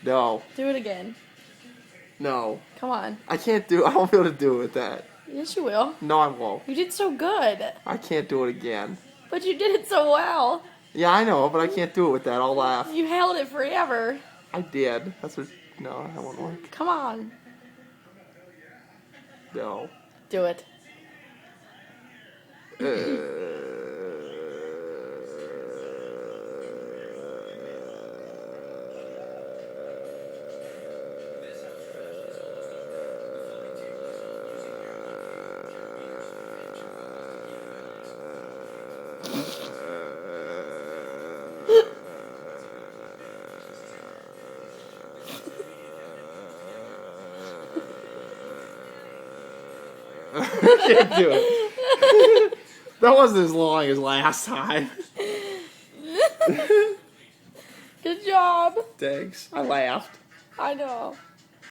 No. Do it again. No. Come on. I won't be able to do it with that. Yes, you will. No, I won't. You did so good. I can't do it again. But you did it so well. Yeah, I know, but I can't do it with that. I'll laugh. You held it forever. I did. That's what... No, that won't work. Come on. No. Do it. I can't do it. That wasn't as long as last time. Good job. Thanks. I laughed. I know.